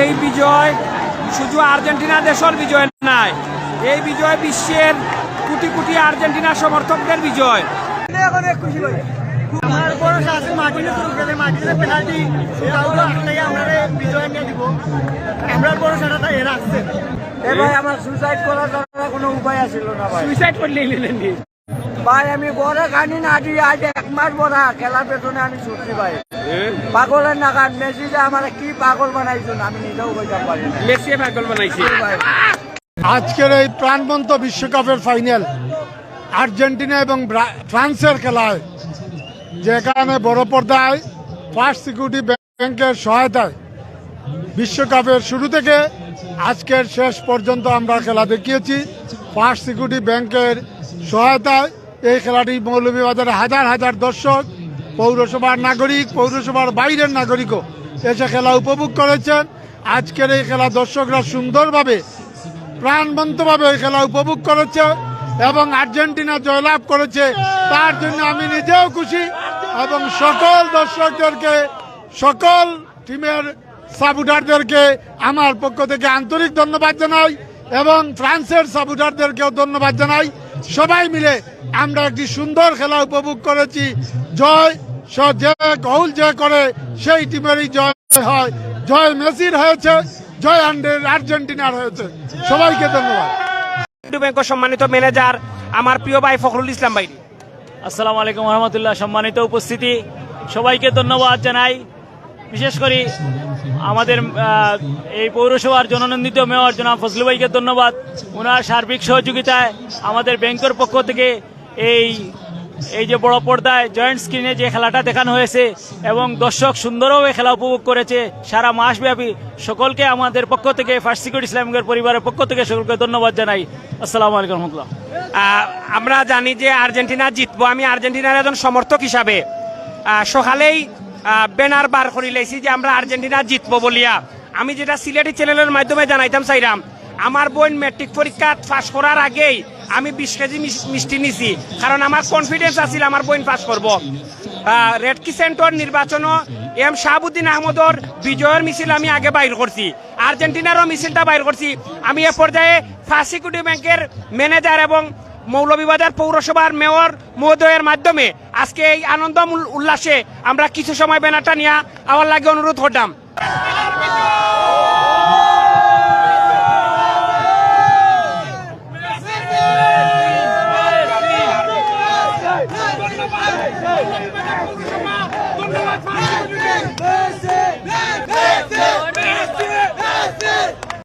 এই বিজয় শুধু আর্জেন্টিনা দেশের বিজয় নয়, এই বিজয় বিশ্বের কোটি কোটি আর্জেন্টিনা সমর্থকদের বিজয়। অনেক খুশি ভাই, আমার বড় শাসক মার্টিনের পেনাল্টি আমরা বিজয় নিয়ে দিব। আমরা বড় সেটা এরা আসছে ভাই, আমার সুইসাইড করার কোনো উপায় আছিল না ভাই। সুইসাইড করলে ভাই আমি বড় খানি না দিয়ে আজ 1 মাস বড় খেলার পেছনে আমি ছুটছি ভাই। পাগলের নাগান মেসি যে আমার কি পাগল বানাইছো আমি নিজেও বলতে পারি না। মেসি পাগল বানাইছে ভাই। আজকের এই প্রাণবন্ত বিশ্বকাপের ফাইনাল আর্জেন্টিনা এবং ফ্রান্সের খেলায়, যেখানে বড় পর্দায় ফার্স্ট সিকিউরিটি ব্যাংকের সহায়তায় বিশ্বকাপের শুরু থেকে আজকের শেষ পর্যন্ত আমরা খেলা দেখিয়েছি। ফার্স্ট সিকিউরিটি ব্যাংকের সহায়তায় এই খেলাটি মৌলভীবাজারে হাজার হাজার দর্শক, পৌরসভার নাগরিক, পৌরসভার বাইরের নাগরিকও এসে খেলা উপভোগ করেছেন। আজকের এই খেলা দর্শকরা সুন্দরভাবে প্রাণবন্তভাবে এই খেলা উপভোগ করেছে এবং আর্জেন্টিনা জয়লাভ করেছে, তার জন্য আমি নিজেও খুশি এবং সকল দর্শকদেরকে, সকল টিমের সাপোর্টারদেরকে আমার পক্ষ থেকে আন্তরিক ধন্যবাদ জানাই এবং ফ্রান্সের সাপোর্টারদেরকেও ধন্যবাদ জানাই। সবাই মিলে আমরা একটি সুন্দর খেলা উপভোগ করেছি। জয় যে গোল যে করে সেই টিমেরই জয় হয়। জয় মেসির হয়েছে, জয় আর্জেন্টিনার হয়েছে। সবাইকে ধন্যবাদ। ব্যাংকের সম্মানিত ম্যানেজার আমার প্রিয় ভাই ফখরুল ইসলাম ভাই। আসসালামু আলাইকুম রহমতুল্লাহ। সম্মানিত উপস্থিতি, সবাইকে ধন্যবাদ জানাই। বিশেষ করে আমাদের এই পৌরসভার জননন্দিত মেয়র জনাব ফজলু ভাইকে ধন্যবাদ। ওনার সার্বিক সহযোগিতায় আমাদের ব্যাংকের পক্ষ থেকে এই যে বড় পর্দায় জয়েন্ট স্ক্রিনে যে খেলাটা দেখানো হয়েছে এবং দর্শক সুন্দরভাবে খেলা উপভোগ করেছে সারা মাসব্যাপী, সকলকে আমাদের পক্ষ থেকে ফার্স্ট সিকিউরিটি ইসলামিকের পরিবারের পক্ষ থেকে সকলকে ধন্যবাদ জানাই। আসসালামু আলাইকুম রহমতুল্লাহ। আমরা জানি যে আর্জেন্টিনা জিতবো। আমি আর্জেন্টিনার একজন সমর্থক হিসাবে সকালেই ব্যানার বার করে লাইছি যে আমরা আর্জেন্টিনা জিতবো বলিয়া। আমি যেটা সিলেটি চ্যানেলের মাধ্যমে জানাইতাম চাইলাম, আমার বোন ম্যাট্রিক পরীক্ষা পাস করার আগেই আমি 20 কেজি মিষ্টি নিছি, কারণ আমার কনফিডেন্স আছিল আমার বোন পাস করব। রেড ক্রিসেন্টর নির্বাচনও এম শাহাবুদ্দিন আহমদর বিজয়ের মিছিল আমি আগে বাইর করছি, আর্জেন্টিনারও মিছিলটা বাইর করছি। আমি এ পর্যায়ে ফার্স্ট সিকিউরিটি ব্যাংকের ম্যানেজার এবং মৌলভীবাজার পৌরসভার মেয়র মহোদয়ের মাধ্যমে আজকে এই আনন্দ উল্লাসে আমরা কিছু সময় ব্যানারটা নিয়ে আমার লাগে অনুরোধ করতাম।